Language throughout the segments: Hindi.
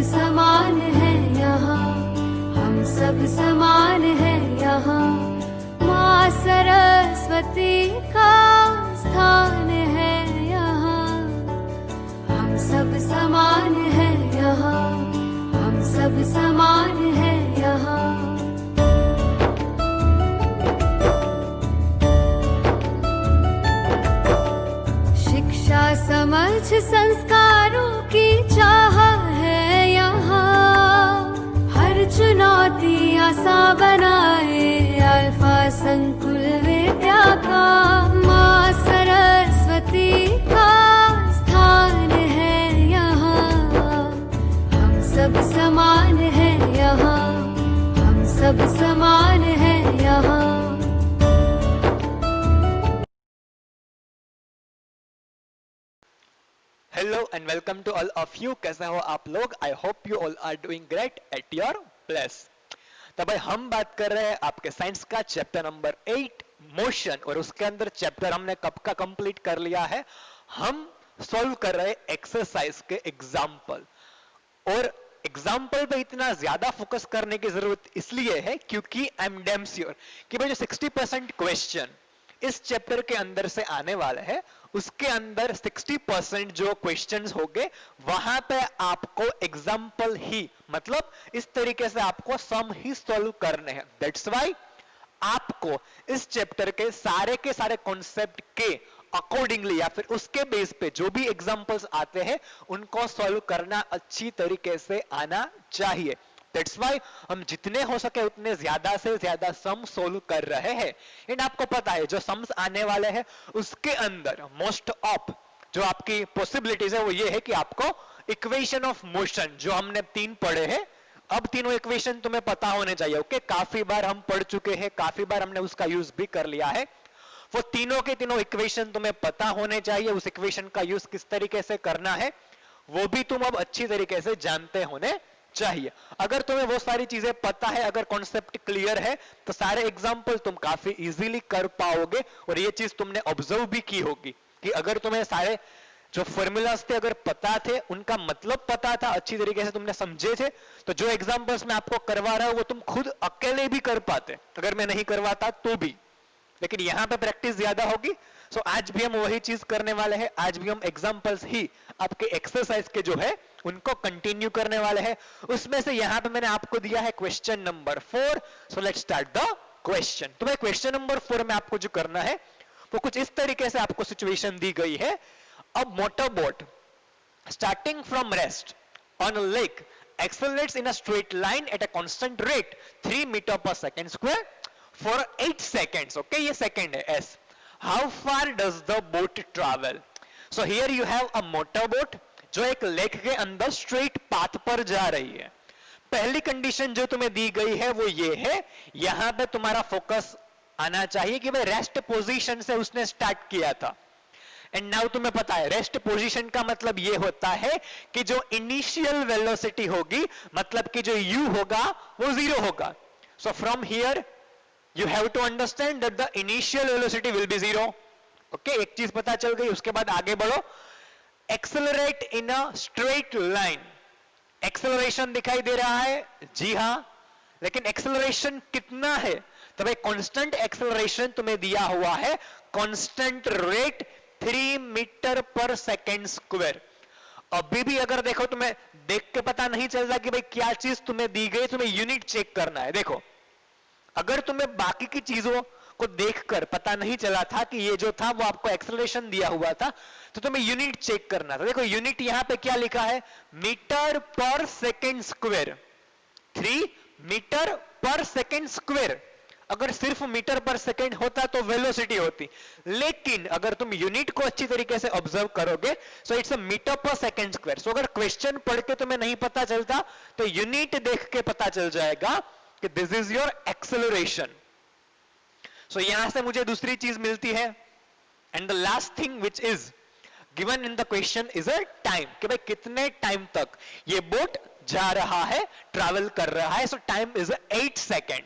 समान है यहाँ, हम सब समान है यहाँ। माँ सरस्वती का स्थान है यहाँ, हम सब समान है यहाँ, हम सब समान है यहाँ। शिक्षा समझ संस्कारों की चाह है यहाँ, हर चुनौती आसान बनाए अल्फा संकुल विद्या का। माँ सरस्वती का स्थान है यहाँ, हम सब समान है यहाँ, हम सब समान है यहाँ। Hello and welcome to all of you. कैसे हो आप लोग? I hope you all are doing great at your place. तो भाई हम बात कर रहे हैं आपके साइंस का चैप्टर नंबर 8 मोशन, और उसके अंदर चैप्टर हमने कब का कंप्लीट कर लिया है। हम सॉल्व कर रहे हैं एक्सरसाइज के एग्जाम्पल, और एग्जाम्पल पे इतना ज्यादा फोकस करने की जरूरत इसलिए है क्योंकि आई एम डैम श्योर कि भाई जो 60% क्वेश्चन इस चैप्टर के अंदर से आने वाला है, उसके अंदर 60% जो क्वेश्चंस होंगे वहां पे आपको एग्जाम्पल ही, मतलब इस तरीके से आपको सम ही सॉल्व करने हैं। दैट्स व्हाई आपको इस चैप्टर के सारे कॉन्सेप्ट के अकॉर्डिंगली या फिर उसके बेस पे जो भी एग्जाम्पल्स आते हैं उनको सॉल्व करना अच्छी तरीके से आना चाहिए। That's why हम जितने हो सके उतने ज्यादा से ज्यादा सम सोल्व कर रहे हैं। एंड आपको पता है जो सम्स आने वाले हैं उसके अंदर मोस्ट ऑफ जो आपकी पॉसिबिलिटीज है वो ये है कि आपको इक्वेशन ऑफ मोशन जो हमने 3 पढ़े हैं, अब तीनों इक्वेशन तुम्हें पता होने चाहिए। ओके, काफी बार हम पढ़ चुके हैं, काफी बार हमने उसका यूज भी कर लिया है। वो तीनों के तीनों इक्वेशन तुम्हें पता होने चाहिए। उस इक्वेशन का यूज किस तरीके से करना है वो भी तुम अब अच्छी तरीके से जानते होने चाहिए। अगर तुम्हें वो सारी चीजें पता है, अगर कॉन्सेप्ट क्लियर है, तो सारे एग्जाम्पल तुम काफी इजीली कर पाओगे। और ये चीज तुमने ऑब्जर्व भी की होगी कि अगर तुम्हें सारे जो फॉर्मूलाज थे अगर पता थे, उनका मतलब पता था, अच्छी तरीके से तुमने समझे थे, तो जो एग्जाम्पल्स मैं आपको करवा रहा हूं वो तुम खुद अकेले भी कर पाते अगर मैं नहीं करवाता तो भी। लेकिन यहां पे प्रैक्टिस ज्यादा होगी। सो आज भी हम वही चीज करने वाले हैं। आज भी हम एग्जांपल्स ही आपके एक्सरसाइज के जो है उनको कंटिन्यू करने वाले हैं। उसमें से यहां पे मैंने आपको दिया है question number 4। So let's start the question. तो भाई क्वेश्चन नंबर 4 में आपको जो करना है वो कुछ इस तरीके से आपको सिचुएशन दी गई है। A motor boat starting from rest on a lake accelerates in a straight line at a constant rate 3 meter per second square for 8 seconds. Okay, ये second है S. How far does the boat travel? So here you have a motor boat जो एक लेक के अंदर स्ट्रेट पाथ पर जा रही है। पहली कंडीशन जो तुम्हें दी गई है वो ये है, यहां पे तुम्हारा फोकस आना चाहिए कि भाई रेस्ट पोजीशन से उसने स्टार्ट किया था। एंड नाउ तुम्हें पता है रेस्ट पोजीशन का मतलब ये होता है कि जो इनिशियल वेलोसिटी होगी, मतलब कि जो u होगा वो 0 होगा। So from here you have to understand that the initial velocity will be 0. Okay, एक चीज पता चल गई। उसके बाद आगे बढ़ो। Accelerate in a straight line, acceleration दिखाई दे रहा है, जी हां, लेकिन एक्सेलरेशन कितना है? तो भाई कांस्टेंट एक्सेलरेशन तुम्हें दिया हुआ है, constant rate 3 metre per second square. अभी भी अगर देखो तुम्हें देख के पता नहीं चल रहा कि भाई क्या चीज तुम्हें दी गई, तुम्हें यूनिट चेक करना है। देखो अगर तुम्हें बाकी की चीजों को देखकर पता नहीं चला था कि ये जो था वो आपको एक्सेलरेशन दिया हुआ था, तो तुम्हें यूनिट चेक करना था। देखो यूनिट यहां पे क्या लिखा है, metre per second square, 3 metre per second square. अगर सिर्फ मीटर पर सेकेंड होता तो वेलोसिटी होती, लेकिन अगर तुम यूनिट को अच्छी तरीके से ऑब्जर्व करोगे सो it's a metre per second square. सो अगर क्वेश्चन पढ़ के तुम्हें नहीं पता चलता तो यूनिट देख के पता चल जाएगा कि दिस इज योर एक्सेलरेशन। सो यहां से मुझे दूसरी चीज मिलती है, and the last thing which is given in the question is a time, कि भाई कितने टाइम तक ये बोट जा रहा है, ट्रैवल कर रहा है। सो time is 8 second.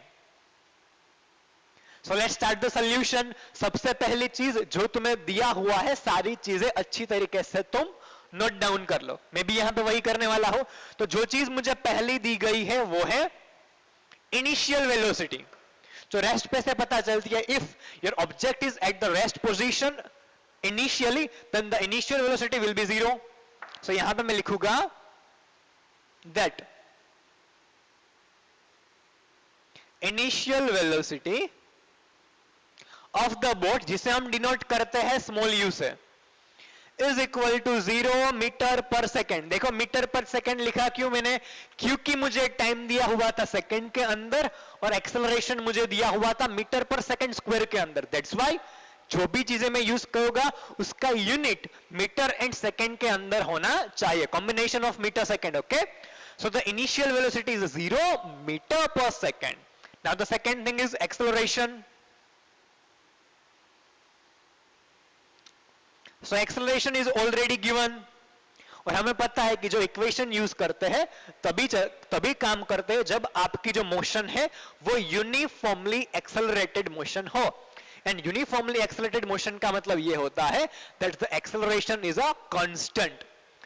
So let's start the solution. सबसे पहली चीज जो तुम्हें दिया हुआ है सारी चीजें अच्छी तरीके से तुम नोट डाउन कर लो, मैं भी यहां पे वही करने वाला हूं। तो जो चीज मुझे पहली दी गई है वो है इनिशियल वेलोसिटी। तो रेस्ट पे से पता चलती है, if your object is at the rest position initially then the initial velocity will be 0। So यहां पे मैं लिखूंगा that initial velocity of the boat, जिसे हम डिनोट करते हैं स्मॉल यू से, is equal to 0 metre per second. देखो मीटर पर सेकेंड लिखा क्यों मैंने, क्योंकि मुझे टाइम दिया हुआ था सेकेंड के अंदर और एक्सेलरेशन मुझे दिया हुआ था मीटर पर सेकेंड स्क्वायर के अंदर। दैट्स व्हाई जो भी चीजें मैं यूज करूंगा उसका यूनिट मीटर एंड सेकेंड के अंदर होना चाहिए, combination of metre second. Okay, so the initial velocity is 0 metre per second. Now the second thing is acceleration. So acceleration is already given, और हमें पता है कि जो इक्वेशन यूज करते हैं तभी काम करते हैं जब आपकी जो मोशन है वो यूनिफॉर्मली एक्सेलरेटेड मोशन हो। एंड यूनिफॉर्मली एक्सेलरेटेड मोशन का मतलब ये होता है that the acceleration is a constant.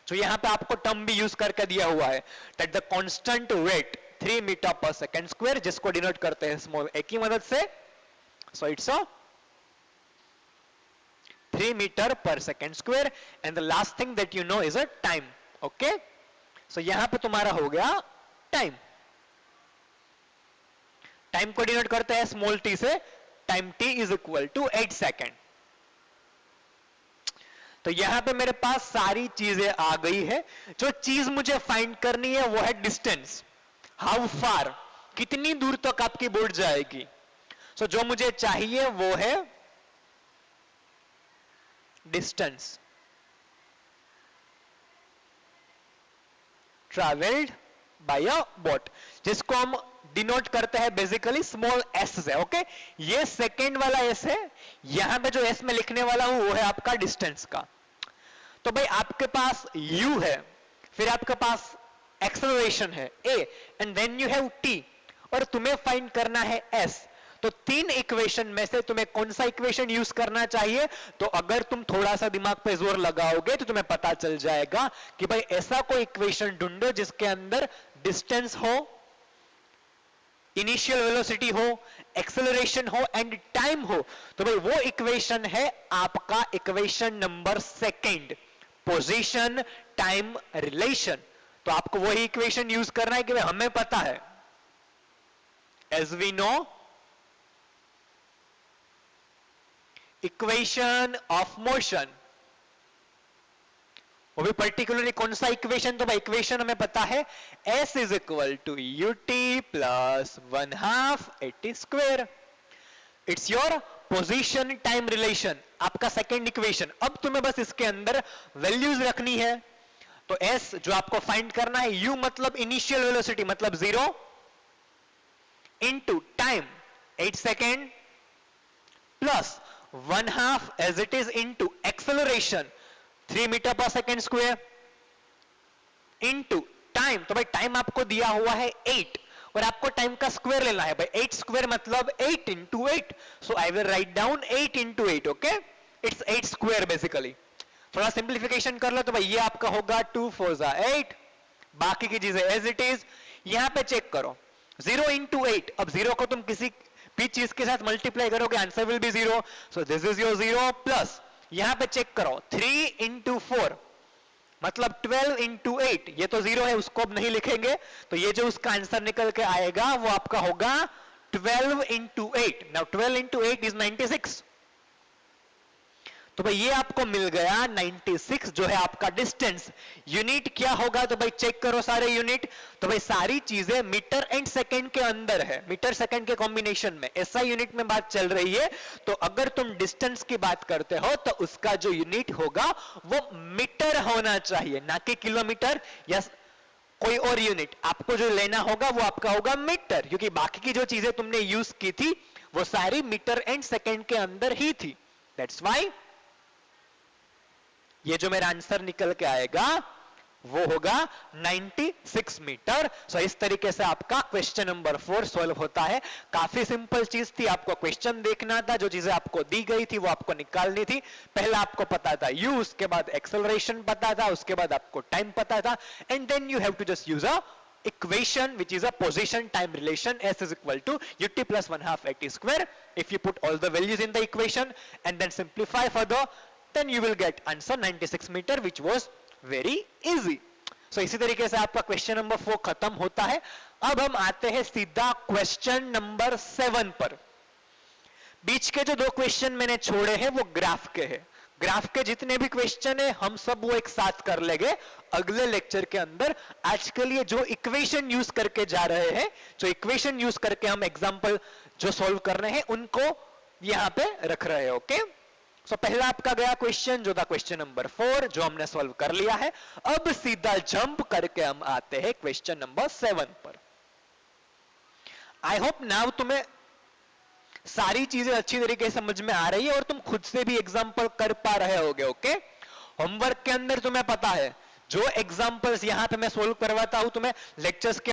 तो यहां पे आपको टर्म भी यूज करके दिया हुआ है that the constant rate 3 metre per second square, जिसको डिनोट करते हैं स्मॉल ए की मदद से। So it's a 3 meter per second square, and the last thing that you know is a time. Okay, so यहां पे तुम्हारा हो गया टाइम। टाइम को डिनोट करते हैं स्मॉल टी से, time t is equal to 8 second. तो यहां पे मेरे पास सारी चीजें आ गई है। जो चीज मुझे फाइंड करनी है वो है डिस्टेंस, हाउ फार, कितनी दूर तक आपकी बोट जाएगी। सो जो मुझे चाहिए वो है डिस्टेंस ट्रैवल्ड बाय अ बोट, जिसको हम डिनोट करते हैं बेसिकली स्मॉल एस से। ओके, ये सेकेंड वाला एस है, यहां पे जो एस में लिखने वाला हूं वो है आपका डिस्टेंस का। तो भाई आपके पास u है, फिर आपके पास एक्सेलरेशन है a, and then you have t, और तुम्हें फाइंड करना है s। तो तीन इक्वेशन में से तुम्हें कौन सा इक्वेशन यूज करना चाहिए। तो अगर तुम थोड़ा सा दिमाग पे जोर लगाओगे तो तुम्हें पता चल जाएगा कि भाई ऐसा कोई इक्वेशन ढूंढो जिसके अंदर डिस्टेंस हो, इनिशियल वेलोसिटी हो, एक्सेलरेशन हो एंड टाइम हो। तो भाई वो इक्वेशन है आपका equation number second, position time relation. तो आपको वही इक्वेशन यूज करना है कि भाई हमें पता है, as we know equation of motion, वो भी पर्टिकुलरली कौन सा इक्वेशन। तो भाई इक्वेशन हमें पता है s is equal to ut plus 1/2 80 square. It's your position time relation, आपका सेकेंड इक्वेशन। अब तुम्हें बस इसके अंदर वैल्यूज रखनी है। तो s जो आपको फाइंड करना है, u मतलब इनिशियल वेलोसिटी मतलब 0 into time 8 second plus 1/2 as it is into acceleration 3 metre per second square into time. तो भाई टाइम आपको दिया हुआ है 8 और आपको टाइम का स्क्वायर लेना है। भाई 8 स्क्वायर मतलब 8 into 8, so I will write down 8 into 8। Okay, it's 8 square basically. थोड़ा सिंप्लीफिकेशन कर लो तो भाई ये आपका होगा 2 4 8, बाकी की चीजें एज इट इज। यहां पे चेक करो 0 into 8, अब 0 को तुम किसी भी चीज के साथ मल्टीप्लाई करोगे answer will be 0, so this is your 0 plus यहां पे चेक करो 3 into 4 मतलब 12 into 8, ये तो 0 है उसको अब नहीं लिखेंगे, तो ये जो उसका आंसर निकल के आएगा वो आपका होगा 12 into 8। Now 12 into 8 is 96। तो भाई ये आपको मिल गया 96 जो है आपका डिस्टेंस। यूनिट क्या होगा तो भाई चेक करो सारे यूनिट। तो भाई सारी चीजें मीटर एंड सेकंड के अंदर है, मीटर सेकंड के कॉम्बिनेशन में ऐसा यूनिट में बात चल रही है। तो अगर तुम डिस्टेंस की बात करते हो तो उसका जो यूनिट होगा वो मीटर होना चाहिए, ना कि किलोमीटर या कोई और यूनिट। आपको जो लेना होगा वो आपका होगा मीटर, क्योंकि बाकी की जो चीजें तुमने यूज की थी वो सारी मीटर एंड सेकंड के अंदर ही थी। दैट्स व्हाई ये जो मेरा आंसर निकल के आएगा वो होगा 96 मीटर। सो इस तरीके से आपका क्वेश्चन नंबर 4 सॉल्व होता है। काफी सिंपल चीज थी, आपको क्वेश्चन देखना था, जो चीजें आपको दी गई थी वो आपको निकालनी थी। पहला आपको पता था u, उसके बाद एक्सेलरेशन पता था, उसके बाद आपको टाइम पता था, and then you have to just use a equation which is a position time relation, s is equal to ut plus 1/2 at square. If you put all the values in the equation and then simplify further, then you will get answer 96 meter, which was very easy. So इसी तरीके से आपका क्वेश्चन नंबर 4 खत्म होता है। अब हम आते हैं सीधा क्वेश्चन नंबर 7 पर। बीच के जो 2 क्वेश्चन मैंने छोड़े हैं वो ग्राफ के हैं। ग्राफ के जितने भी क्वेश्चन है हम सब वो एक साथ कर लेंगे अगले लेक्चर के अंदर। आज के लिए जो इक्वेशन यूज करके जा रहे हैं, जो इक्वेशन यूज करके हम एग्जांपल जो सॉल्व कर रहे हैं उनको यहां पे रख रहे हैं। ओके, सो पहला आपका गया क्वेश्चन जो था क्वेश्चन नंबर 4, जो हमने सॉल्व कर लिया है। अब सीधा जंप करके हम आते हैं क्वेश्चन नंबर 7 पर। आई होप नाउ तुम्हें सारी चीजें अच्छी तरीके से समझ में आ रही है और तुम खुद से भी एग्जांपल कर पा रहे होगे। ओके, होमवर्क के अंदर तुम्हें पता है जो एग्जांपल्स यहां पे मैं सोल्व करवाता हूं तुम्हें लेक्चर्स के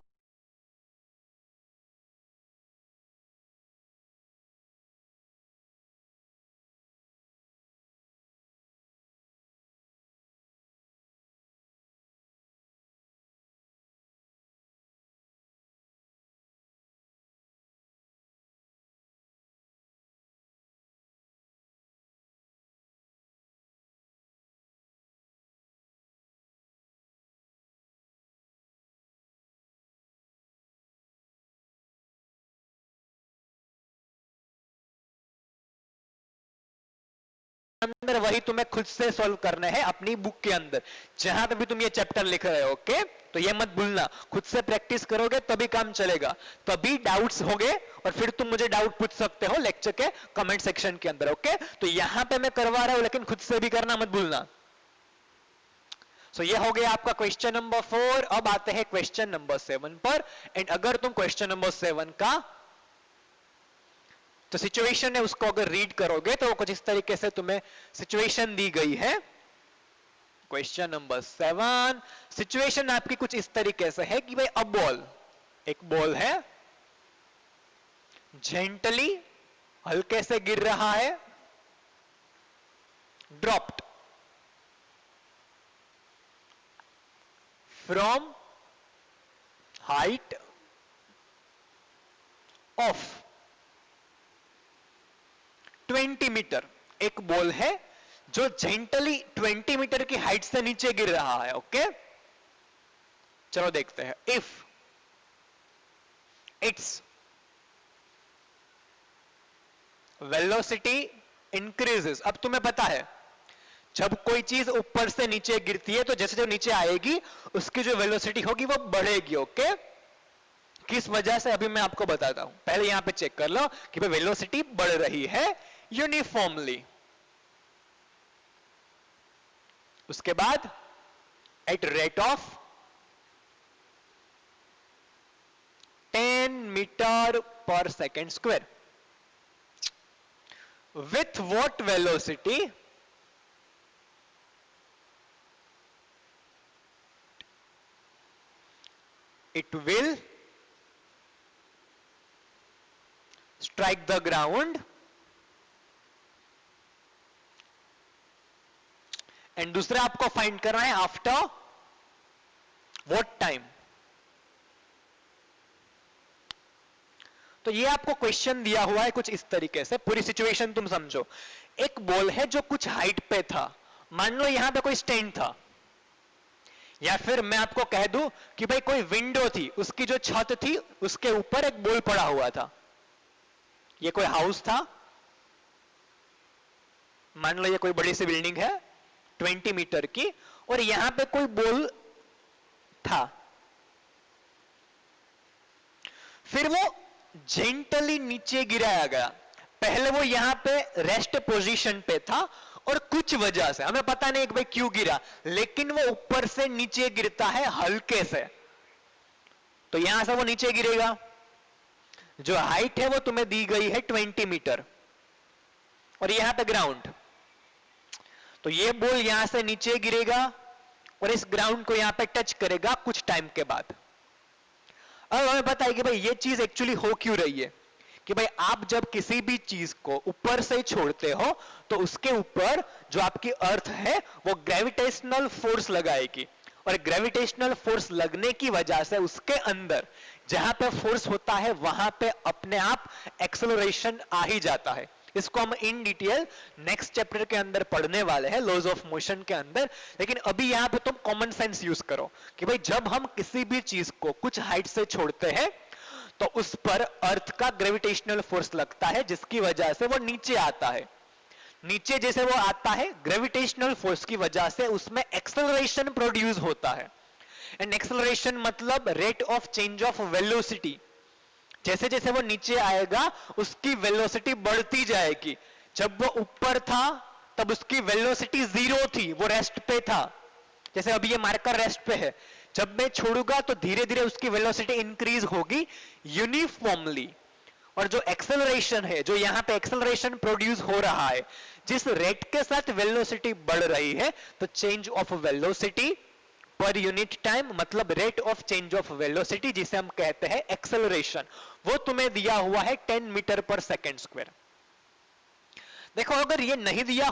अंदर वही तुम्हें खुद से सॉल्व करना है अपनी बुक के अंदर, जहां पे भी तुम ये चैप्टर लिख रहे हो। ओके, तो ये मत भूलना, खुद से प्रैक्टिस करोगे तभी काम चलेगा, तभी डाउट्स होंगे और फिर तुम मुझे डाउट पूछ सकते हो लेक्चर के कमेंट सेक्शन के अंदर। ओके, तो यहां पे मैं करवा रहा हूं लेकिन खुद से भी करना मत भूलना। सो ये हो गया आपका क्वेश्चन नंबर 4। अब आते हैं क्वेश्चन नंबर 7 पर। एंड अगर तुम क्वेश्चन नंबर 7 का तो सिचुएशन है उसको अगर रीड करोगे तो कुछ इस तरीके से तुम्हें सिचुएशन दी गई है। क्वेश्चन नंबर 7 सिचुएशन आपकी कुछ इस तरीके से है कि भाई अ बॉल, एक बॉल है, जेंटली हल्के से गिर रहा है, dropped from height of 20 metre. एक बॉल है जो जेंटली 20 मीटर की हाइट से नीचे गिर रहा है। ओके, चलो देखते हैं। इफ इट्स वेलोसिटी इंक्रीजेस, अब तुम्हें पता है जब कोई चीज ऊपर से नीचे गिरती है तो जैसे जो नीचे आएगी उसकी जो वेलोसिटी होगी वो बढ़ेगी। ओके, किस वजह से अभी मैं आपको बताता हूं। पहले यहां पे चेक कर लो कि भाई वेलोसिटी बढ़ रही है यूनिफॉर्मली। उसके बाद at rate of 10 metre per second square, with what velocity it will strike the ground and दूसरा आपको फाइंड करना है आफ्टर व्हाट टाइम। तो ये आपको क्वेश्चन दिया हुआ है कुछ इस तरीके से, पूरी सिचुएशन तुम समझो। एक बॉल है जो कुछ हाइट पे था, मान लो यहां पे कोई स्टैंड था, या फिर मैं आपको कह दूं कि भाई कोई विंडो थी, उसकी जो छत थी उसके ऊपर एक बॉल पड़ा हुआ था। ये कोई हाउस था, मान लो ये कोई बड़ी सी बिल्डिंग है 20 मीटर की, और यहां पे कोई बॉल था। फिर वो जेंटली नीचे गिराया गया। पहले वो यहां पे रेस्ट पोजीशन पे था और कुछ वजह से, हमें पता नहीं कि भाई क्यों गिरा, लेकिन वो ऊपर से नीचे गिरता है हल्के से, तो यहां से वो नीचे गिरेगा। जो हाइट है वो तुम्हें दी गई है 20 मीटर और यहां पे ग्राउंड, तो ये बॉल यहां से नीचे गिरेगा और इस ग्राउंड को यहां पे टच करेगा कुछ टाइम के बाद। अब हमें पता है कि भाई ये चीज एक्चुअली हो क्यों रही है, कि भाई आप जब किसी भी चीज को ऊपर से छोड़ते हो तो उसके ऊपर जो आपकी अर्थ है वो ग्रेविटेशनल फोर्स लगाएगी, और ग्रेविटेशनल फोर्स लगने की वजह से उसके अंदर जहां पे फोर्स होता है वहां पे अपने आप एक्सेलरेशन आ ही जाता है। इसको हम इन डिटेल नेक्स्ट चैप्टर के अंदर पढ़ने वाले हैं, लॉज ऑफ मोशन के अंदर। लेकिन अभी यहां पे तुम कॉमन सेंस यूज करो कि भाई जब हम किसी भी चीज को कुछ हाइट से छोड़ते हैं तो उस पर अर्थ का ग्रेविटेशनल फोर्स लगता है, जिसकी वजह से वो नीचे आता है। नीचे जैसे वो आता है ग्रेविटेशनल फोर्स की वजह से उसमें एक्सेलरेशन प्रोड्यूस होता है। एंड एक्सेलरेशन मतलब rate of change of velocity. जैसे जैसे वो नीचे आएगा उसकी वेलोसिटी बढ़ती जाएगी। जब वो ऊपर था तब उसकी वेलोसिटी 0 थी, वो रेस्ट पे था। जैसे अभी ये मार्कर रेस्ट पे है, जब मैं छोड़ूंगा तो धीरे धीरे उसकी वेलोसिटी इंक्रीज होगी यूनिफॉर्मली। और जो एक्सेलरेशन है, जो यहां पे एक्सेलरेशन प्रोड्यूस हो रहा है, जिस रेट के साथ वेलोसिटी बढ़ रही है, तो change of velocity per unit time मतलब rate of change of velocity, जिसे हम कहते हैं एक्सेलरेशन, वो तुम्हें दिया हुआ है 10 मीटर पर सेकेंड स्क्वायर। देखो अगर ये नहीं दिया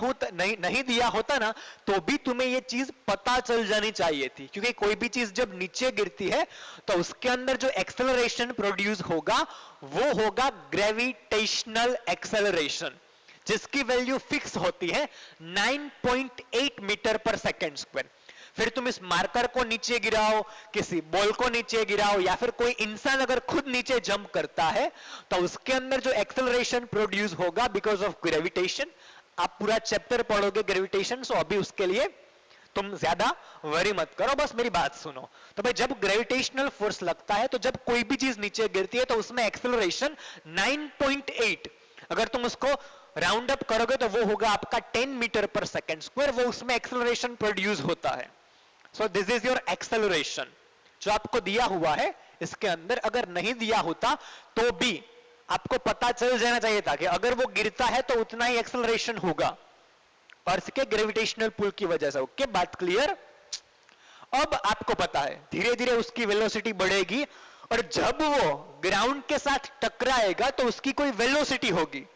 होता ना तो भी तुम्हें ये चीज पता चल जानी चाहिए थी, क्योंकि कोई भी चीज जब नीचे गिरती है तो उसके अंदर जो एक्सेलरेशन प्रोड्यूस होगा वो होगा ग्रेविटेशनल एक्सेलरेशन, जिसकी वैल्यू फिक्स होती है 9.8 मीटर पर सेकेंड स्क्वायर। फिर तुम इस मार्कर को नीचे गिराओ, किसी बॉल को नीचे गिराओ, या फिर कोई इंसान अगर खुद नीचे जंप करता है तो उसके अंदर जो एक्सेलरेशन प्रोड्यूस होगा बिकॉज ऑफ ग्रेविटेशन, आप पूरा चैप्टर पढ़ोगे ग्रेविटेशन, सो अभी उसके लिए तुम ज्यादा वरी मत करो, बस मेरी बात सुनो। तो भाई जब ग्रेविटेशनल फोर्स लगता है तो जब कोई भी चीज नीचे गिरती है तो उसमें एक्सेलरेशन 9.8, अगर तुम उसको राउंड अप करोगे तो वो होगा आपका 10 मीटर पर सेकेंड स्क्वायर, वो उसमें एक्सेलरेशन प्रोड्यूस होता है। So this is your acceleration जो आपको दिया हुआ है। इसके अंदर अगर नहीं दिया होता तो भी आपको पता चल जाना चाहिए था कि अगर वो गिरता है तो उतना ही एक्सेलरेशन होगा अर्थ के ग्रेविटेशनल पुल की वजह से। ओके, बात क्लियर? अब आपको पता है धीरे धीरे उसकी वेलोसिटी बढ़ेगी, और जब वो ग्राउंड के साथ टकराएगा तो उसकी कोई वेलोसिटी होगी।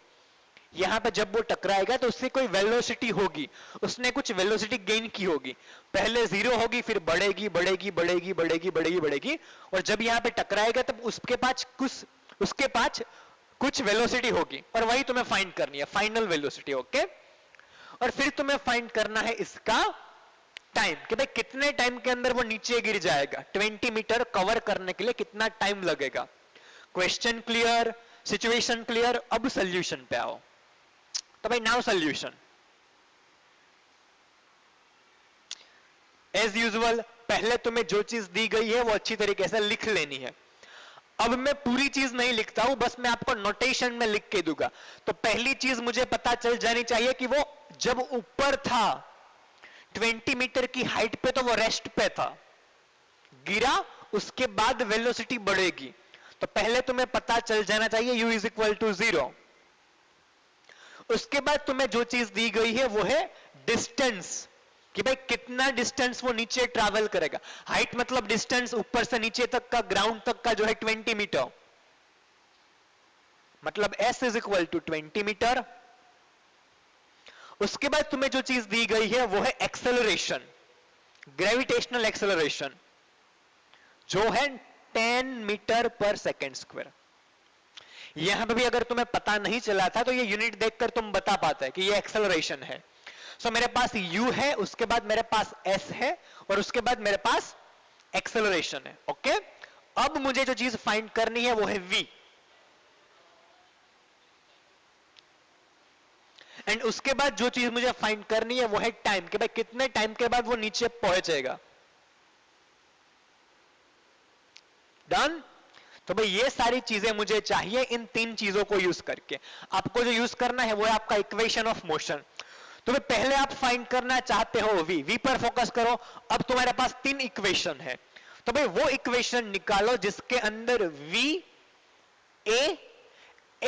यहां पे जब वो टकराएगा तो उससे कोई वेलोसिटी होगी, उसने कुछ वेलोसिटी गेन की होगी। पहले 0 होगी, फिर बढ़ेगी बढ़ेगी बढ़ेगी बढ़ेगी बढ़ेगी बढ़ेगी, और जब यहां पे टकराएगा तब उसके पास कुछ वेलोसिटी होगी, और वही तुम्हें फाइंड करनी है, फाइनल वेलोसिटी। ओके, और फिर तुम्हें फाइंड करना है इसका टाइम, कि भाई कितने टाइम के अंदर वो नीचे गिर जाएगा। 20 मीटर कवर करने के लिए कितना टाइम लगेगा। Question clear, situation clear? अब सोल्यूशन पे आओ। तो भाई नाउ सोल्यूशन एज यूजुअल, पहले तुम्हें जो चीज दी गई है वो अच्छी तरीके से लिख लेनी है। अब मैं पूरी चीज नहीं लिखता हूं, बस मैं आपको नोटेशन में लिख के दूंगा। तो पहली चीज मुझे पता चल जानी चाहिए कि वो जब ऊपर था 20 मीटर की हाइट पे तो वो रेस्ट पे था, गिरा, उसके बाद वेलोसिटी बढ़ेगी। तो पहले तुम्हें पता चल जाना चाहिए u इज इक्वल टू 0। उसके बाद तुम्हें जो चीज दी गई है वो है डिस्टेंस, कि भाई कितना डिस्टेंस वो नीचे ट्रैवल करेगा। हाइट मतलब डिस्टेंस ऊपर से नीचे तक का, ग्राउंड तक का जो है 20 मीटर, मतलब s is equal to 20 metre. उसके बाद तुम्हें जो चीज दी गई है वो है एक्सेलरेशन, ग्रेविटेशनल एक्सेलरेशन, जो है 10 मीटर पर सेकेंड स्क्वायर। यहां पे भी अगर तुम्हें पता नहीं चला था तो ये यूनिट देखकर तुम बता पाते हैं कि ये एक्सेलरेशन है। सो मेरे पास u है, उसके बाद मेरे पास s है, और उसके बाद मेरे पास एक्सेलरेशन है। ओके, अब मुझे जो चीज फाइंड करनी है वो है v, एंड उसके बाद जो चीज मुझे फाइंड करनी है वो है टाइम, कि भाई कितने टाइम के बाद वो नीचे पहुंचेगा। डन? तो भाई ये सारी चीजें मुझे चाहिए इन 3 चीजों को यूज करके। आपको जो यूज करना है वो है आपका इक्वेशन ऑफ मोशन। तो भाई पहले आप फाइंड करना चाहते हो v पर फोकस करो। अब तुम्हारे पास 3 इक्वेशन है, तो भाई वो इक्वेशन निकालो जिसके अंदर v, a,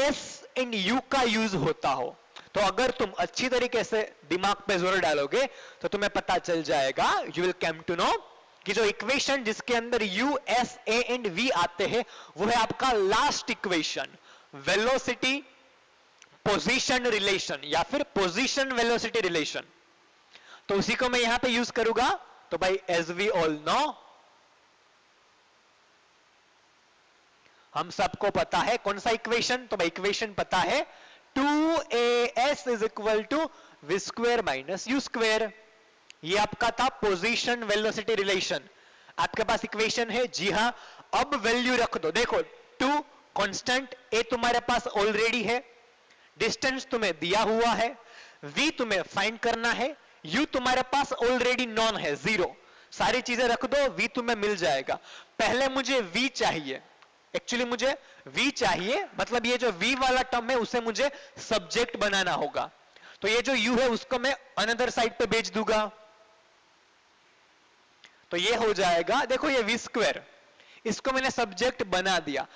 s and u का यूज होता हो। तो अगर तुम अच्छी तरीके से दिमाग पे जोर डालोगे तो तुम्हें पता चल जाएगा, you will come to know कि जो इक्वेशन जिसके अंदर U, S, A and V आते हैं वो है आपका last equation, velocity position relation या फिर पोजीशन वेलोसिटी रिलेशन। तो उसी को मैं यहां पे यूज करूंगा। तो भाई एज वी ऑल नो, हम सबको पता है कौन सा इक्वेशन, तो भाई इक्वेशन पता है 2AS is equal to V square minus U square. ये आपका था पोजीशन वेलोसिटी रिलेशन। आपके पास इक्वेशन है, जी हां। अब वैल्यू रख दो, देखो 2 कांस्टेंट, A तुम्हारे पास ऑलरेडी है, डिस्टेंस तुम्हें दिया हुआ है, V तुम्हें फाइंड करना है, U तुम्हारे पास ऑलरेडी नॉन है, 0। सारी चीजें रख दो, V तुम्हें मिल जाएगा। पहले मुझे V चाहिए, एक्चुअली मुझे V चाहिए, मतलब ये जो V वाला टर्म है उसे मुझे सब्जेक्ट बनाना होगा। तो ये जो U है उसको मैं अनदर साइड पे भेज दूंगा, तो ये हो जाएगा, देखो ये V स्क्वायर, इसको मैंने सब्जेक्ट बना दिया।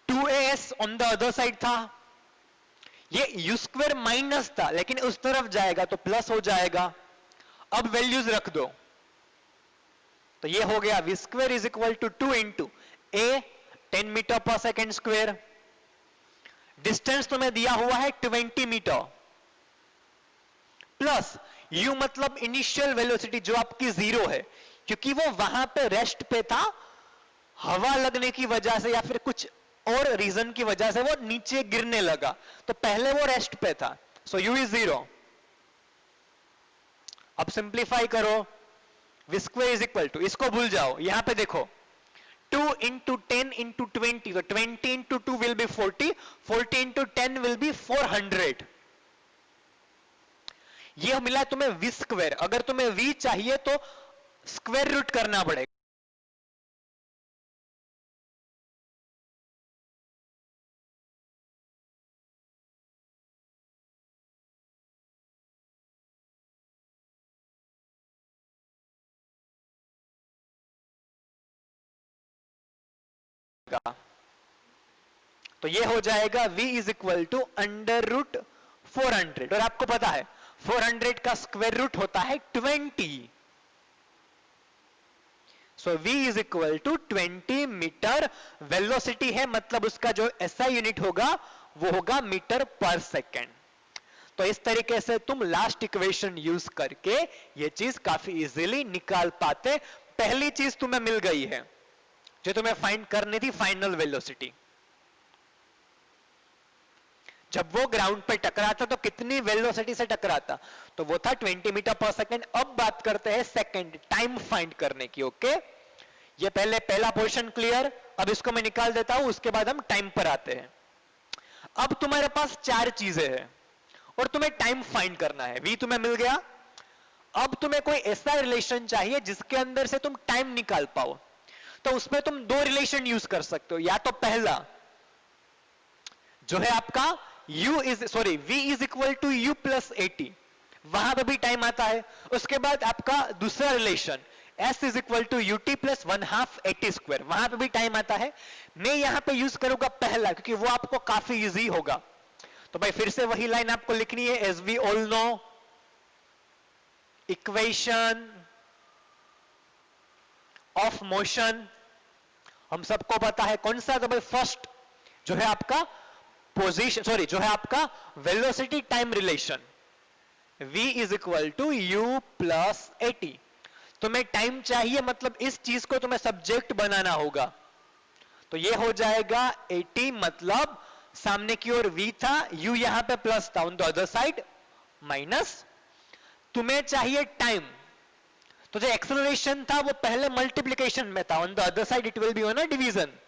2AS on the other side था, ये U स्क्वायर माइनस था लेकिन उस तरफ जाएगा तो प्लस हो जाएगा। अब वैल्यूज रख दो, तो ये हो गया V square is equal to 2 into A 10 metre per second square, distance तुम्हें दिया हुआ है 20 मीटर, प्लस U मतलब इनिशियल वेलोसिटी जो आपकी 0 है, क्योंकि वो वहां पे रेस्ट पे था, हवा लगने की वजह से या फिर कुछ और रीजन की वजह से वो नीचे गिरने लगा, तो पहले वो रेस्ट पे था, सो U इज 0। अब सिंप्लीफाई करो, V square is equal to, इसको भूल जाओ, यहां पे देखो 2 इंटू 10 इंटू 20, तो 20 into 2 will be 40, 40 into 10 will be 400। ये मिला तुम्हें V स्क्वायर। अगर तुम्हें V चाहिए तो स्क्वायर रूट करना पड़ेगा, तो ये हो जाएगा V is equal to under root 400, और आपको पता है 400 का स्क्वायर रूट होता है 20, so V is equal to 20 metre. Velocity है, मतलब उसका जो SI यूनिट होगा वो होगा मीटर पर सेकेंड। तो इस तरीके से तुम लास्ट इक्वेशन यूज करके ये चीज काफी इजीली निकाल पाते। पहली चीज तुम्हें मिल गई है जो तुम्हें फाइंड करनी थी, फाइनल वेलोसिटी। जब वो ग्राउंड पे टकराता तो कितनी वेलोसिटी से टकराता, तो वो था 20 मीटर पर सेकेंड। अब बात करते हैं सेकेंड टाइम फाइंड करने की। ओके, ये पहले पहला पोर्शन क्लियर, अब इसको मैं निकाल देता हूं, उसके बाद हम टाइम पर आते हैं। अब तुम्हारे पास 4 चीजें हैं और तुम्हें टाइम फाइंड करना है। V तुम्हें मिल गया, अब तुम्हें कोई ऐसा रिलेशन चाहिए जिसके अंदर से तुम टाइम निकाल पाओ, तो उसमें तुम 2 रिलेशन यूज कर सकते हो। या तो पहला जो है आपका V is equal to U plus 80, वहां पर भी टाइम आता है। उसके बाद आपका दूसरा relation S is equal to UT plus 1/2 80 square, वहां पर भी टाइम आता है। मैं यहां पे यूज करूंगा पहला, क्योंकि वो आपको काफी इजी होगा। तो भाई फिर से वही लाइन आपको लिखनी है, as we all know, equation of motion हम सबको पता है कौन सा, तो भाई फर्स्ट जो है आपका पोजीशन, जो है आपका velocity time relation, V is equal to U plus 80। तुम्हें टाइम चाहिए, मतलब इस चीज को तुम्हें सब्जेक्ट बनाना होगा, तो ये हो जाएगा 80, मतलब सामने की ओर V था, U यहां पे प्लस था, on the other side minus. तुम्हें चाहिए टाइम, तो जो एक्सेलरेशन था वो पहले मल्टीप्लिकेशन में था, on the other side it will be on a division,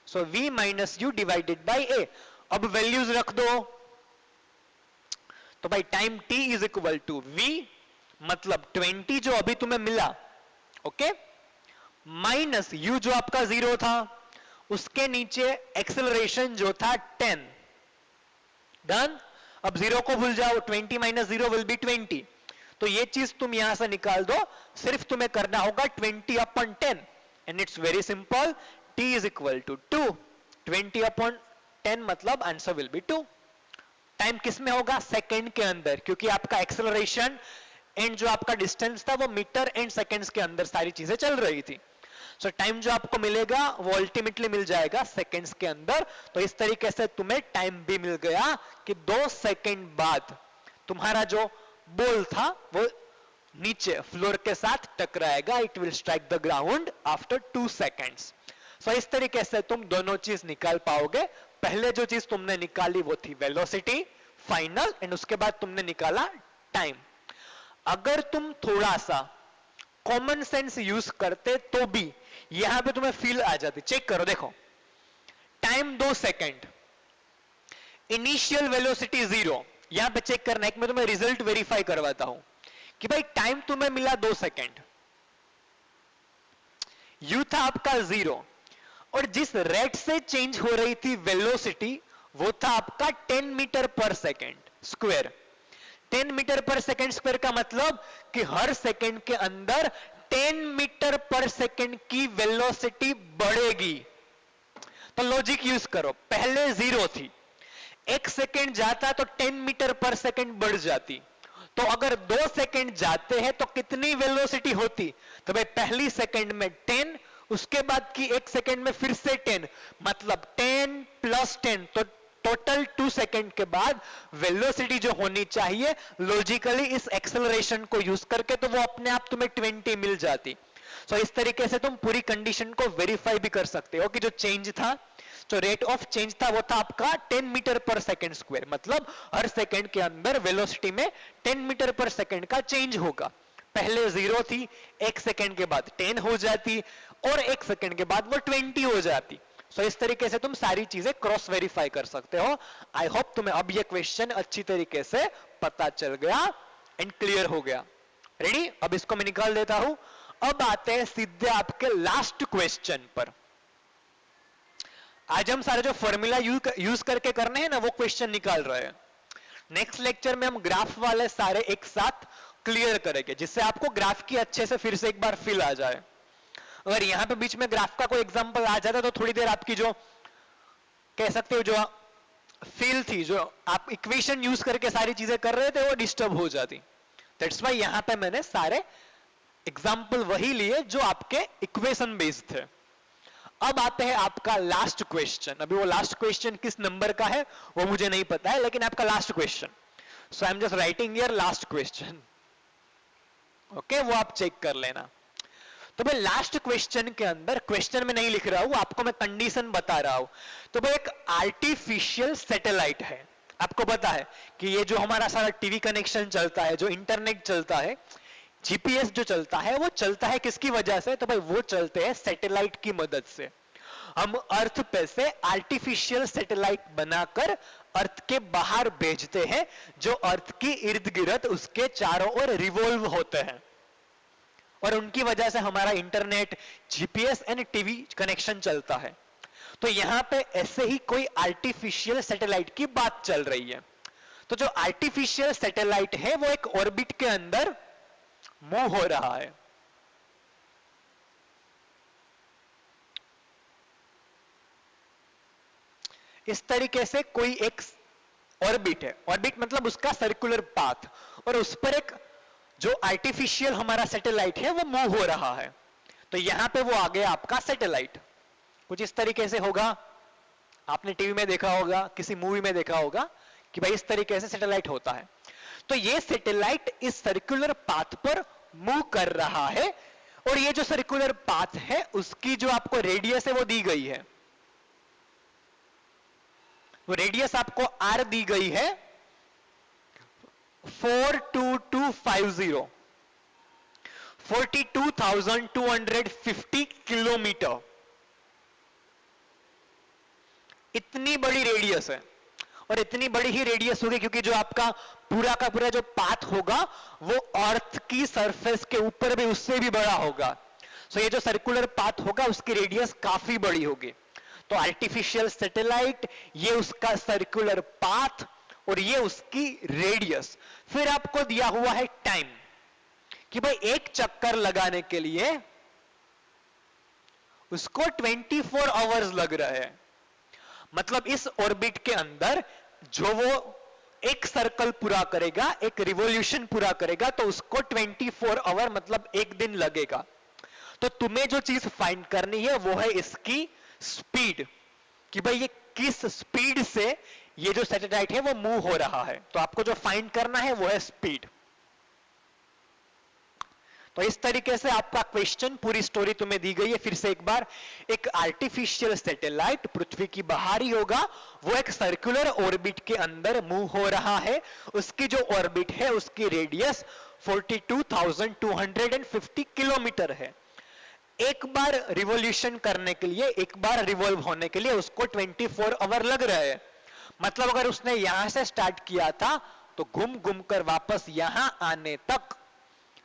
so V minus U divided by A। अब वैल्यूज रख दो, तो भाई time T is equal to V, मतलब 20 जो अभी तुम्हें मिला, ओके, माइनस U जो आपका 0 था, उसके नीचे एक्सेलरेशन जो था 10। डन। अब 0 को भूल जाओ, 20 माइनस 0 विल बी 20। तो ये चीज तुम यहां से निकाल दो, सिर्फ तुम्हें करना होगा 20 upon 10, and it's very simple, T is equal to 2, 20 upon 10 मतलब आंसर विल बी 2। टाइम किस में होगा? सेकंड के अंदर, क्योंकि आपका एक्सेलरेशन एंड जो आपका डिस्टेंस था वो मीटर एंड सेकंड्स के अंदर सारी चीजें चल रही थी। सो टाइम जो आपको मिलेगा वो अल्टीमेटली मिल जाएगा सेकंड्स के अंदर। तो इस तरीके से तुम्हें टाइम भी मिल गया कि 2 सेकंड बाद तुम्हारा जो बॉल था वो नीचे फ्लोर के साथ टकराएगा, it will strike the ground after 2 seconds. So इस तरीके से तुम दोनों चीज निकाल पाओगे। पहले जो चीज तुमने निकाली वो थी वेलोसिटी फाइनल, एंड उसके बाद तुमने निकाला टाइम। अगर तुम थोड़ा सा कॉमन सेंस यूज करते तो भी यहां पे तुम्हें फील आ जाती। चेक करो, देखो टाइम 2 सेकंड, इनिशियल वेलोसिटी 0। यहां पे चेक करना है, मैं तुम्हें रिजल्ट वेरीफाई करवाता हूं कि भाई टाइम तुम्हें मिला 2 सेकंड, यू था आपका 0, और जिस रेट से चेंज हो रही थी वेलोसिटी वो था आपका 10 मीटर पर सेकंड स्क्वायर। 10 मीटर पर सेकंड स्क्वायर का मतलब कि हर सेकंड के अंदर 10 मीटर पर सेकंड की वेलोसिटी बढ़ेगी। तो लॉजिक यूज करो, पहले 0 थी, 1 सेकंड जाता तो 10 मीटर पर सेकंड बढ़ जाती। तो अगर 2 सेकंड जाते हैं तो कितनी वेलोसिटी होती? तो भाई पहली सेकंड में 10, उसके बाद की 1 सेकंड में फिर से 10, मतलब 10 प्लस 10, तो टोटल 2 सेकंड के बाद वेलोसिटी जो होनी चाहिए लॉजिकली इस एक्सेलरेशन को यूज करके तो वो अपने आप तुम्हें 20 मिल जाती। सो इस तरीके से तुम पूरी कंडीशन को वेरीफाई भी कर सकते हो कि जो चेंज था, जो रेट ऑफ चेंज था वो था आपका 10 मीटर पर सेकंड स्क्वायर, मतलब हर सेकंड के अंदर वेलोसिटी में 10 मीटर पर सेकंड का चेंज होगा। पहले 0 थी, 1 सेकंड के बाद 10 हो जाती, और 1 सेकंड के बाद वो 20 हो जाती। सो इस तरीके से तुम सारी चीजें क्रॉस वेरीफाई कर सकते हो। आई होप तुम्हें अब ये क्वेश्चन अच्छी तरीके से पता चल गया एंड क्लियर हो गया। रेडी? अब इसको मैं निकाल देता हूं। अब आते हैं सीधे आपके लास्ट क्वेश्चन पर। आज हम सारे जो फॉर्मूला यूज करके करने हैं ना वो क्वेश्चन निकाल रहे हैं। नेक्स्ट लेक्चर में हम ग्राफ वाले सारे एक साथ क्लियर करेंगे, जिससे आपको ग्राफ की अच्छे से फिर से एक बार फील आ जाए। अगर यहां पे बीच में ग्राफ का कोई एग्जांपल आ जाता तो थोड़ी देर आपकी जो कह सकते हो जो फील थी, जो आप इक्वेशन यूज करके सारी चीजें कर रहे थे, वो डिस्टर्ब हो जाती। दैट्स व्हाई यहां पे मैंने सारे एग्जांपल वही लिए जो आपके इक्वेशन बेस्ड थे। अब आते हैं आपका लास्ट क्वेश्चन। अभी वो लास्ट क्वेश्चन किस नंबर का है वो मुझे नहीं पता है, लेकिन आपका last question, so I am just writing here last question. Okay, वो आप चेक कर लेना। तो भाई लास्ट क्वेश्चन के अंदर, क्वेश्चन में नहीं लिख रहा हूं, आपको मैं कंडीशन बता रहा हूं। तो भाई एक आर्टिफिशियल सैटेलाइट है, आपको पता है कि ये जो हमारा सारा टीवी कनेक्शन चलता है, जो इंटरनेट चलता है, जीपीएस जो चलता है, वो चलता है किसकी वजह से? तो भाई वो चलते हैं सैटेलाइट की मदद से। हम अर्थ पे से आर्टिफिशियल सैटेलाइट बनाकर अर्थ के बाहर भेजते हैं, जो अर्थ की इर्द गिर्द उसके चारों ओर रिवॉल्व होते हैं, और उनकी वजह से हमारा internet, GPS and TV connection चलता है। तो यहां पे ऐसे ही कोई आर्टिफिशियल सैटेलाइट की बात चल रही है। तो जो आर्टिफिशियल सैटेलाइट है वो एक ऑर्बिट के अंदर मूव हो रहा है। इस तरीके से कोई एक ऑर्बिट है, ऑर्बिट मतलब उसका सर्कुलर पाथ, और उस पर एक जो आर्टिफिशियल हमारा सैटेलाइट है वो मूव हो रहा है। तो यहां पे वो आ गया आपका सैटेलाइट। कुछ इस तरीके से होगा, आपने टीवी में देखा होगा, किसी मूवी में देखा होगा कि भाई इस तरीके से सैटेलाइट होता है। तो ये सैटेलाइट इस सर्कुलर पाथ पर मूव कर रहा है, और ये जो सर्कुलर पाथ है उसकी जो आपको रेडियस है वो दी गई है। वो रेडियस आपको आर दी गई है 42250, 42,250 किलोमीटर। इतनी बड़ी रेडियस है, और इतनी बड़ी ही रेडियस होगी क्योंकि जो आपका पूरा का पूरा जो पाथ होगा वो अर्थ की सरफेस के ऊपर भी उससे भी बड़ा होगा। सो ये जो सर्कुलर पाथ होगा उसकी रेडियस काफी बड़ी होगी। तो आर्टिफिशियल सैटेलाइट, ये उसका सर्कुलर पाथ और ये उसकी रेडियस। फिर आपको दिया हुआ है टाइम कि भाई एक चक्कर लगाने के लिए उसको 24 आवर्स लग रहे हैं। मतलब इस ऑर्बिट के अंदर जो वो एक सर्कल पूरा करेगा, एक रिवॉल्यूशन पूरा करेगा, तो उसको 24 आवर मतलब एक दिन लगेगा। तो तुम्हें जो चीज फाइंड करनी है वो है इसकी स्पीड, कि भाई ये किस स्पीड से ये जो सैटेलाइट है वो मूव हो रहा है। तो आपको जो फाइंड करना है वो है स्पीड। तो इस तरीके से आपका क्वेश्चन, पूरी स्टोरी तुम्हें दी गई है। फिर से एक बार, एक आर्टिफिशियल सैटेलाइट पृथ्वी की बाहर ही होगा, वो एक सर्कुलर ऑर्बिट के अंदर मूव हो रहा है। उसकी जो ऑर्बिट है उसकी रेडियस 42,250 किलोमीटर है। एक बार रिवॉल्यूशन करने के लिए, एक बार रिवॉल्व होने के लिए उसको 24 आवर लग रहे हैं। मतलब अगर उसने यहां से स्टार्ट किया था तो घूम घूम कर वापस यहां आने तक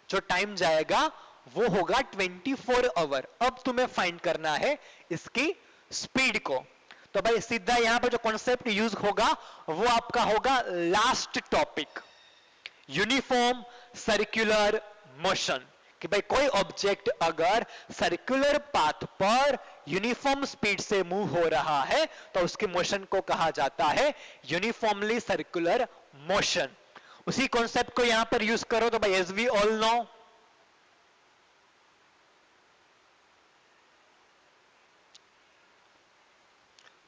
जो टाइम जाएगा वो होगा 24 आवर। अब तुम्हें फाइंड करना है इसकी स्पीड को। तो भाई सीधा यहां पर जो कॉन्सेप्ट यूज होगा वो आपका होगा last topic, uniform circular motion. कि भाई कोई ऑब्जेक्ट अगर सर्कुलर पाथ पर यूनिफॉर्म स्पीड से मूव हो रहा है तो उसके मोशन को कहा जाता है यूनिफॉर्मली सर्कुलर मोशन। उसी कॉन्सेप्ट को यहां पर यूज करो। तो भाई as we all know,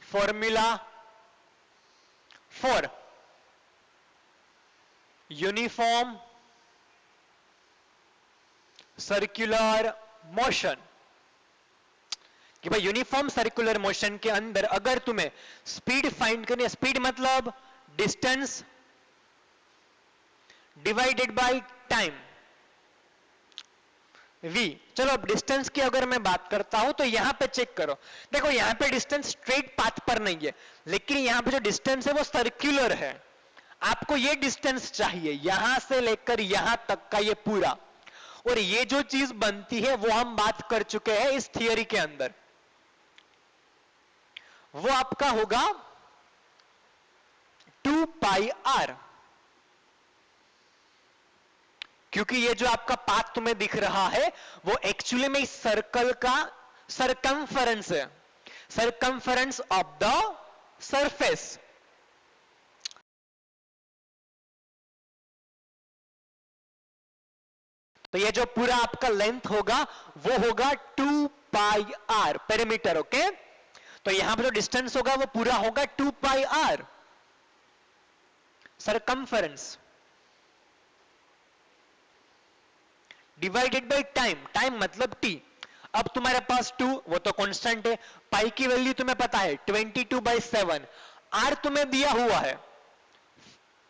formula for uniform circular motion, कि भाई यूनिफॉर्म सर्कुलर मोशन के अंदर अगर तुम्हें स्पीड फाइंड करनी है, स्पीड मतलब distance divided by time v। चलो अब डिस्टेंस की अगर मैं बात करता हूं तो यहां पे चेक करो, देखो यहां पे डिस्टेंस स्ट्रेट पाथ पर नहीं है, लेकिन यहां पे जो डिस्टेंस है वो सर्कुलर है। आपको ये डिस्टेंस चाहिए यहां से लेकर यहां तक का ये पूरा, और ये जो चीज बनती है वो हम बात कर चुके हैं इस थियरी के अंदर। वो आपका होगा 2 पाई r, क्योंकि ये जो आपका पाथ तुम्हें दिख रहा है वो एक्चुअली में इस सर्कल का सरकमफरेंस है, सरकमफरेंस ऑफ द सरफेस। तो ये जो पूरा आपका लेंथ होगा वो होगा 2 पाई r पेरीमीटर। ओके, तो यहां पर जो डिस्टेंस होगा वो पूरा होगा 2 पाई r circumference divided by time. Time मतलब t। अब तुम्हारे पास 2 वो तो कांस्टेंट है, पाई की वैल्यू तुम्हें पता है 22/7, r तुम्हें दिया हुआ है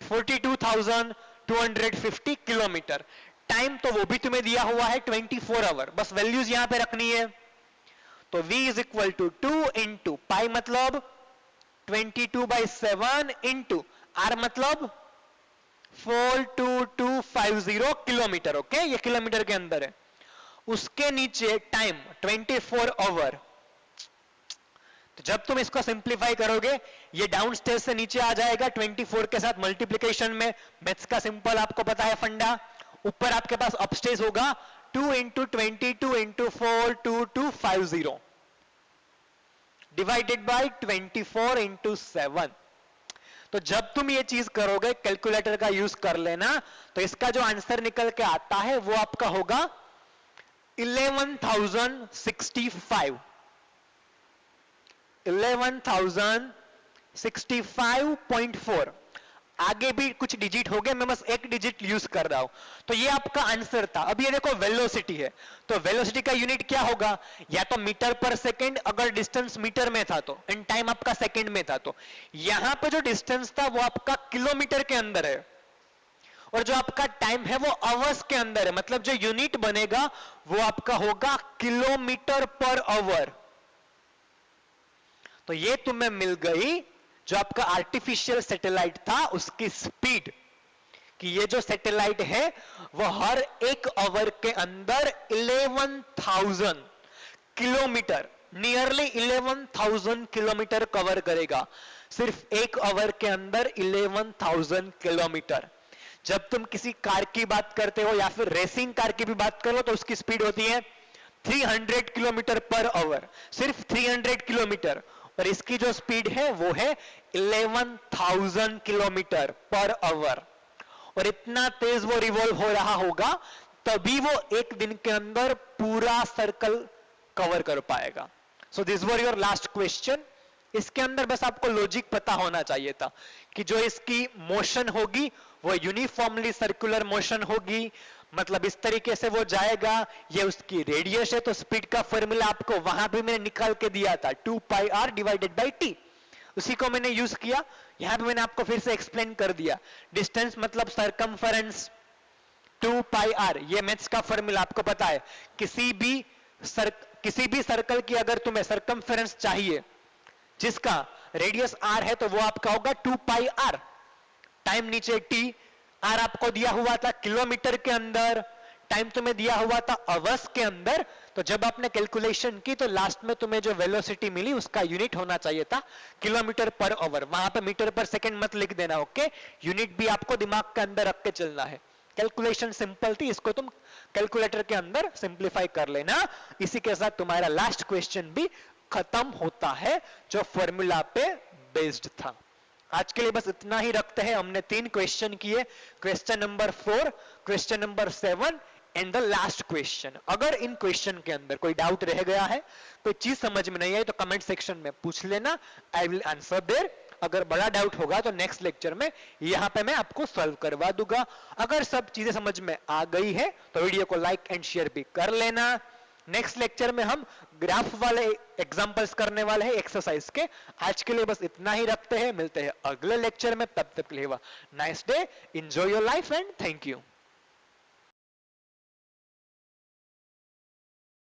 42,250 किलोमीटर, टाइम तो वो भी तुम्हें दिया हुआ है 24 आवर। बस वैल्यूज यहां पे रखनी है। तो v is equal to 2 into pi मतलब 22/7 इंटू r मतलब 42250 किलोमीटर। ओके, ये किलोमीटर के अंदर है। उसके नीचे टाइम 24 आवर। तो जब तुम इसको सिंप्लीफाई करोगे ये डाउन स्टेज से नीचे आ जाएगा 24 के साथ मल्टीप्लीकेशन में। मैथ्स का सिंपल आपको पता है फंडा। ऊपर आपके पास अपस्टेज होगा 2 into 22 into 42250 divided by 24 into 7। तो जब तुम ये चीज करोगे कैलकुलेटर का यूज कर लेना, तो इसका जो आंसर निकल के आता है वो आपका होगा 11,065 11,065.4। आगे भी कुछ डिजिट हो गए, मैं बस एक डिजिट यूज कर रहा हूं। तो ये आपका आंसर था। अब ये देखो वेलोसिटी है, तो वेलोसिटी का यूनिट क्या होगा, या तो मीटर पर सेकेंड अगर डिस्टेंस मीटर में था तो, एंड टाइम आपका सेकेंड में था तो। यहां पे जो डिस्टेंस था वो आपका किलोमीटर के अंदर है, और जो आपका टाइम है वो आवर्स के अंदर है। मतलब जो यूनिट बनेगा वो आपका होगा किलोमीटर पर आवर। तो ये तुम्हें मिल गई जो आपका आर्टिफिशियल सैटेलाइट था उसकी स्पीड, कि ये जो सैटेलाइट है वो हर एक आवर के अंदर 11,000 किलोमीटर, नियरली 11,000 किलोमीटर कवर करेगा। सिर्फ एक आवर के अंदर 11,000 किलोमीटर। जब तुम किसी कार की बात करते हो या फिर रेसिंग कार की भी बात करो तो उसकी स्पीड होती है 300 किलोमीटर पर आवर, सिर्फ 300 किलोमीटर। और इसकी जो स्पीड है वो है 11,000 किलोमीटर पर आवर, और इतना तेज वो रिवॉल्व हो रहा होगा तभी वो एक दिन के अंदर पूरा सर्कल कवर कर पाएगा। So this were your last question. इसके अंदर बस आपको लॉजिक पता होना चाहिए था कि जो इसकी मोशन होगी वो यूनिफॉर्मली सर्कुलर मोशन होगी, मतलब इस तरीके से वो जाएगा, ये उसकी रेडियस है, तो स्पीड का फॉर्मूला आपको वहां भी मैंने निकाल के दिया था 2πr डिवाइडेड बाई टी, उसी को मैंने यूज किया। यहां पे मैंने आपको फिर से एक्सप्लेन कर दिया, डिस्टेंस मतलब सरकमफरेंस 2πr, ये मैथ्स का फॉर्मूला आपको पता है। किसी भी सर्कल की अगर तुम्हें सरकमफरेंस चाहिए जिसका रेडियस r है तो वो आपका होगा 2πr, टाइम नीचे t, r आपको दिया हुआ था किलोमीटर के अंदर, टाइम तुम्हें दिया हुआ था अवर्स के अंदर। तो जब आपने कैलकुलेशन की तो लास्ट में तुम्हें जो वेलोसिटी मिली उसका यूनिट होना चाहिए था किलोमीटर पर आवर, वहां पे मीटर पर सेकंड मत लिख देना, ओके। यूनिट भी आपको दिमाग के अंदर रख के चलना है। कैलकुलेशन सिंपल थी, इसको तुम कैलकुलेटर के अंदर सिंप्लीफाई कर लेना। इसी के साथ तुम्हारा लास्ट क्वेश्चन भी खत्म होता है जो फॉर्मूला पे बेस्ड था। आज के लिए बस इतना ही रखते हैं। हमने 3 क्वेश्चन किए, question number 4, question number 7 and the last question. अगर इन क्वेश्चन के अंदर कोई डाउट रह गया है, कोई चीज समझ में नहीं आई तो कमेंट सेक्शन में पूछ लेना, आई विल आंसर देयर। अगर बड़ा डाउट होगा तो नेक्स्ट लेक्चर में यहां पे मैं आपको सॉल्व करवा दूंगा। अगर सब चीजें समझ में आ गई है तो वीडियो को लाइक एंड शेयर भी कर लेना। नेक्स्ट लेक्चर में हम ग्राफ वाले एग्जांपल्स करने वाले हैं एक्सरसाइज के। आज के लिए बस इतना ही रखते हैं, मिलते हैं अगले लेक्चर में। तब तक के लिए nice day, enjoy your life and thank you.